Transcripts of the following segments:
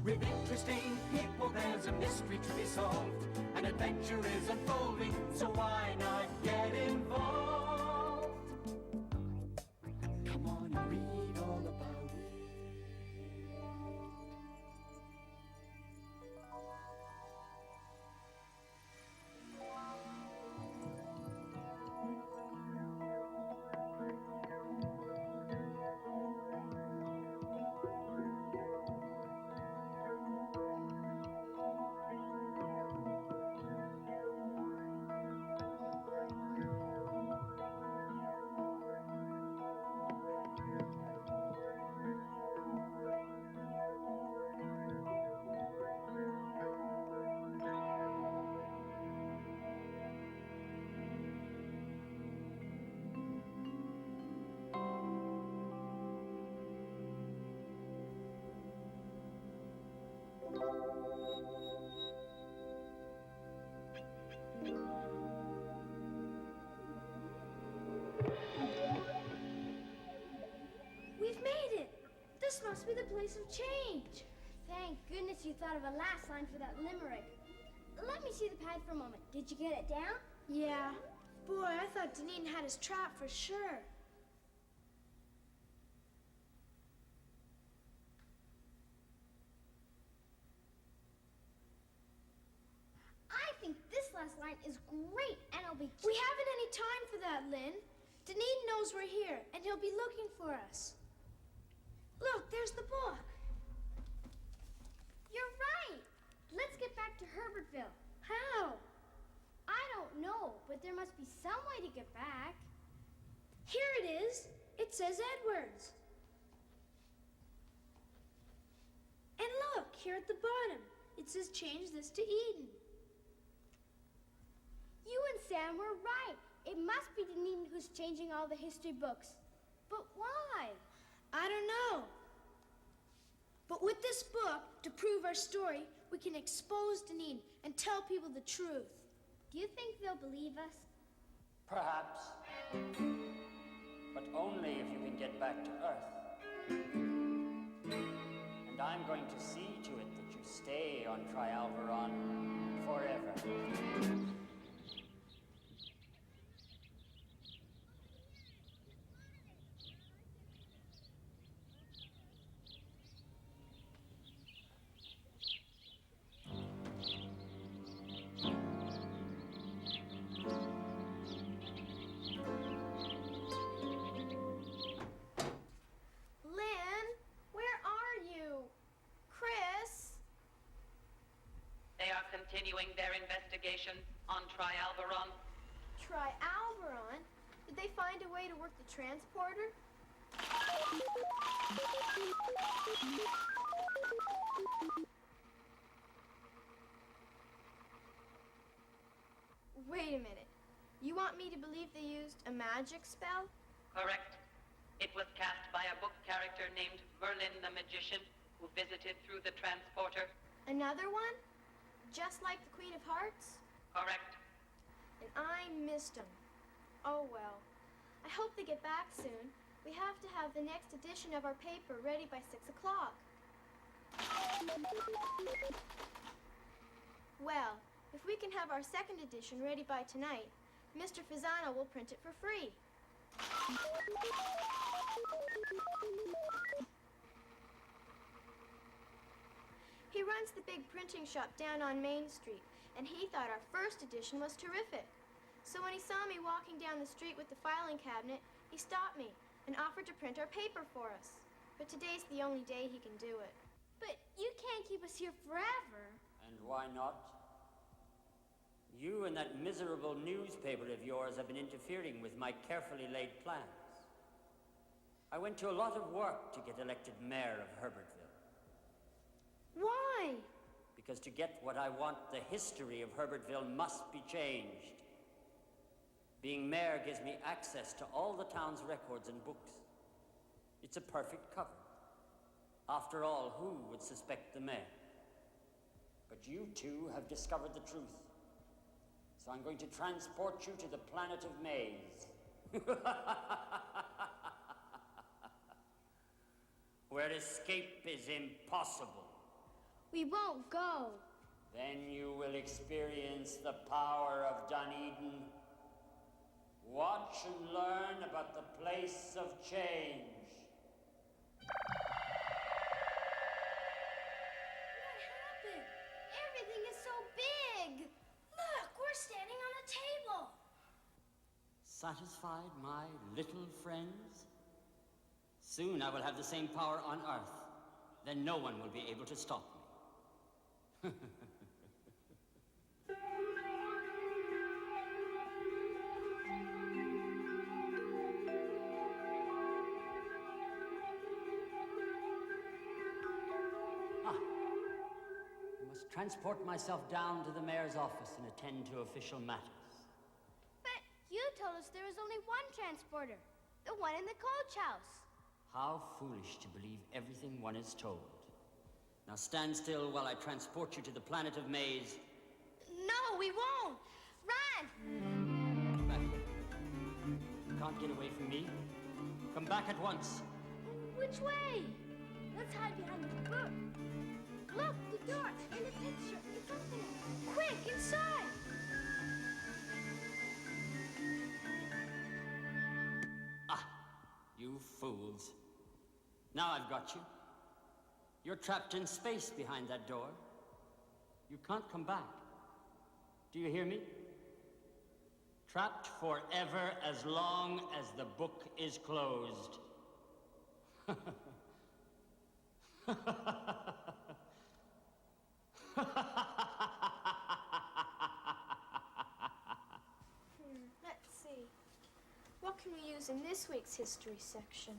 With interesting people, there's a mystery to be solved. An adventure is unfolding, so why not get involved? Come on and read all about it. We've made it! This must be the place of change. Thank goodness you thought of a last line for that limerick. Let me see the pad for a moment. Did you get it down? Yeah. Boy, I thought Dineen had his trap for sure. I think this last line is great, and it'll be... We haven't any time for that, Lynn. Dineen knows we're here, and he'll be looking for us. Look, there's the book. You're right. Let's get back to Herbertville. How? I don't know, but there must be some way to get back. Here it is. It says Edwards. And look, here at the bottom, it says change this to Eden. You and Sam were right. It must be Dineen who's changing all the history books. But why? I don't know. But with this book, to prove our story, we can expose Dineen and tell people the truth. Do you think they'll believe us? Perhaps. But only if you can get back to Earth. And I'm going to see to it that you stay on Trialviron forever. Continuing their investigation on Trialviron. Trialviron? Did they find a way to work the transporter? Wait a minute. You want me to believe they used a magic spell? Correct. It was cast by a book character named Merlin the Magician, who visited through the transporter. Another one? Just like the Queen of Hearts? Correct. And I missed them. Oh well. I hope they get back soon. We have to have the next edition of our paper ready by 6 o'clock. Well, if we can have our second edition ready by tonight, Mr. Fasano will print it for free. He runs the big printing shop down on Main Street, and he thought our first edition was terrific. So when he saw me walking down the street with the filing cabinet, he stopped me and offered to print our paper for us. But today's the only day he can do it. But you can't keep us here forever. And why not? You and that miserable newspaper of yours have been interfering with my carefully laid plans. I went to a lot of work to get elected mayor of Herbertville. Why? Because to get what I want, the history of Herbertville must be changed. Being mayor gives me access to all the town's records and books. It's a perfect cover. After all, who would suspect the mayor? But you two have discovered the truth. So I'm going to transport you to the planet of Maze. Where escape is impossible. We won't go. Then you will experience the power of Dunedin. Watch and learn about the place of change. What happened? Everything is so big. Look, we're standing on a table. Satisfied, my little friends? Soon I will have the same power on Earth. Then no one will be able to stop me. I must transport myself down to the mayor's office and attend to official matters. But you told us there was only one transporter. The one in the coach house. How foolish to believe everything one is told. Now stand still while I transport you to the planet of Maze. No, we won't. Run! Come back here. You can't get away from me. Come back at once. Which way? Let's hide behind the book. Look, the door in the picture. It's opening. Quick, inside! Ah, you fools. Now I've got you. You're trapped in space behind that door. You can't come back. Do you hear me? Trapped forever as long as the book is closed. Let's see. What can we use in this week's history section?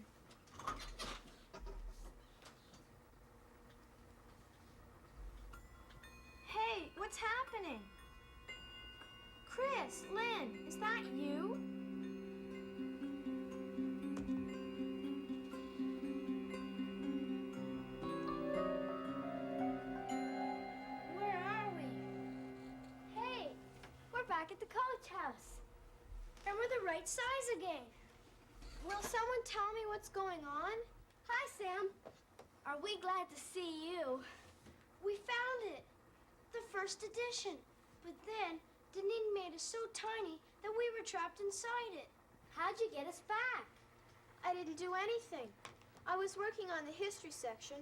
Hey, what's happening? Chris, Lynn, is that you? Where are we? Hey, we're back at the coach house. And we're the right size again. Will someone tell me what's going on? Hi, Sam. Are we glad to see you? We found it. The first edition. But then, Dunedin made us so tiny that we were trapped inside it. How'd you get us back? I didn't do anything. I was working on the history section,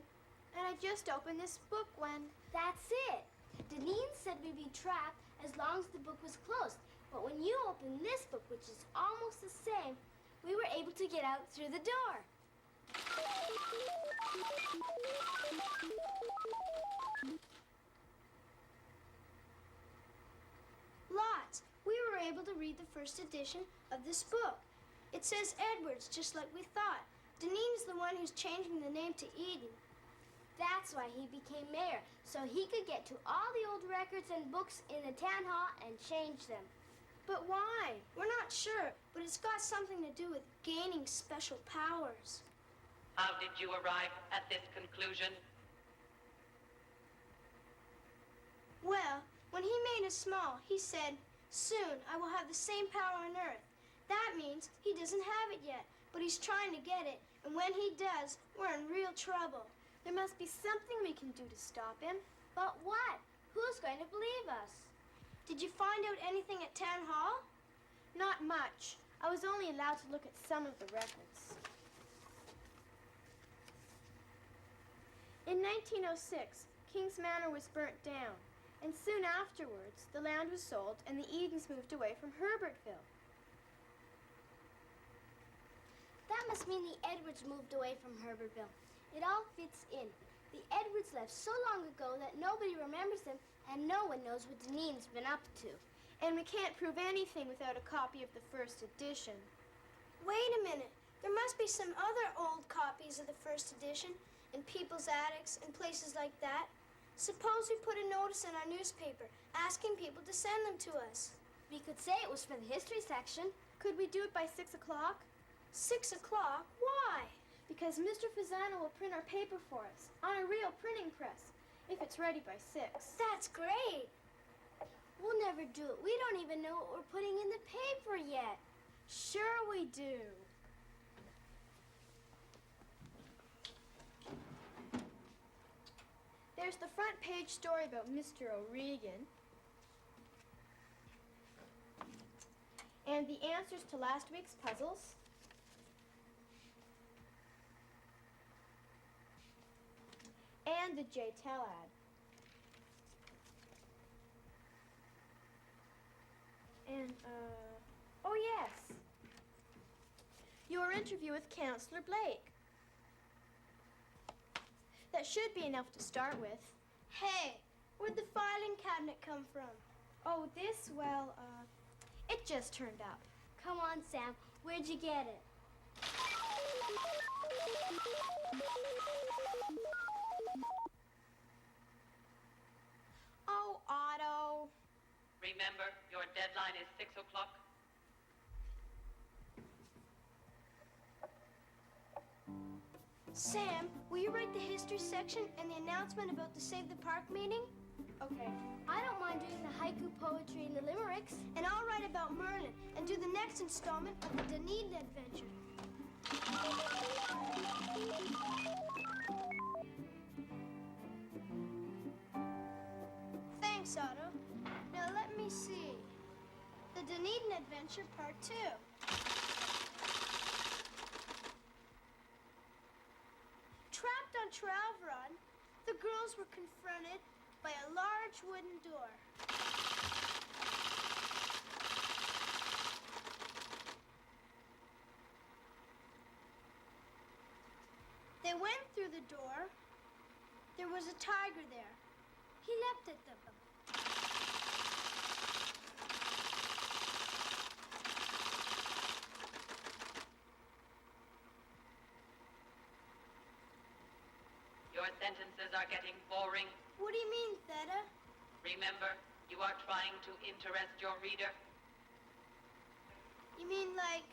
and I just opened this book when... That's it. Dunedin said we'd be trapped as long as the book was closed. But when you opened this book, which is almost the same, we were able to get out through the door. Lots. We were able to read the first edition of this book. It says Edwards, just like we thought. Dunedin's the one who's changing the name to Eden. That's why he became mayor, so he could get to all the old records and books in the town hall and change them. But why? We're not sure, but it's got something to do with gaining special powers. How did you arrive at this conclusion? Well, when he made us small, he said, "Soon I will have the same power on Earth." That means he doesn't have it yet, but he's trying to get it. And when he does, we're in real trouble. There must be something we can do to stop him. But what? Who's going to believe us? Did you find out anything at Town Hall? Not much. I was only allowed to look at some of the records. In 1906, King's Manor was burnt down, and soon afterwards, the land was sold and the Edens moved away from Herbertville. That must mean the Edwards moved away from Herbertville. It all fits in. The Edwards left so long ago that nobody remembers them, and no one knows what Dunedin's been up to. And we can't prove anything without a copy of the first edition. Wait a minute. There must be some other old copies of the first edition in people's attics and places like that. Suppose we put a notice in our newspaper asking people to send them to us. We could say it was for the history section. Could we do it by 6 o'clock? 6 o'clock? Why? Because Mr. Fazano will print our paper for us on a real printing press if it's ready by 6. That's great. We'll never do it. We don't even know what we're putting in the paper yet. Sure we do. There's there's the front page story about Mr. O'Regan. And the answers to last week's puzzles. And the J-Tel ad. And, oh yes. Your interview with Counselor Blake. That should be enough to start with. Hey, where'd the filing cabinet come from? Oh, this, well, it just turned up. Come on, Sam. Where'd you get it? Oh, Otto. Remember, your deadline is 6 o'clock. Sam, will you write the history section and the announcement about the Save the Park meeting? Okay. I don't mind doing the haiku poetry and the limericks. And I'll write about Merlin and do the next installment of the Dunedin adventure. Thanks, Otto. Now let me see. The Dunedin adventure part 2. Trapped on Trialviron, the girls were confronted by a large wooden door. They went through the door. There was a tiger there. He leapt at them. Your sentences are getting boring. What do you mean, Theta? Remember, you are trying to interest your reader. You mean like,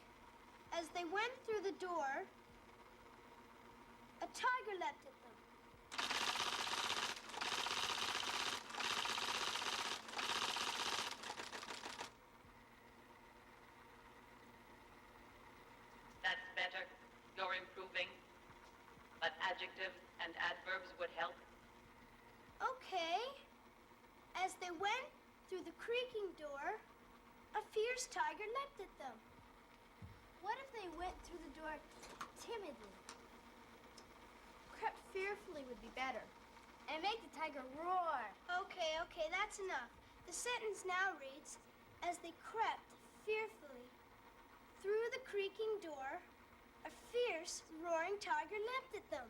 as they went through the door, a tiger leapt at them. That's better. You're improving. But adjectives and adverbs would help. Okay. As they went through the creaking door, a fierce tiger leapt at them. What if they went through the door timidly? Crept fearfully would be better. And make the tiger roar. Okay, that's enough. The sentence now reads, as they crept fearfully through the creaking door, a fierce, roaring tiger leapt at them.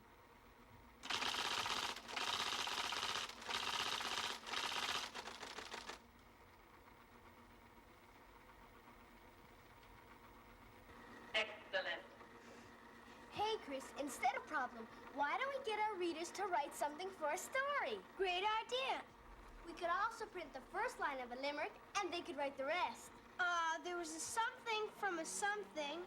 Excellent. Hey, Chris, instead of problem, why don't we get our readers to write something for a story? Great idea. We could also print the first line of a limerick, and they could write the rest. There was a something from a something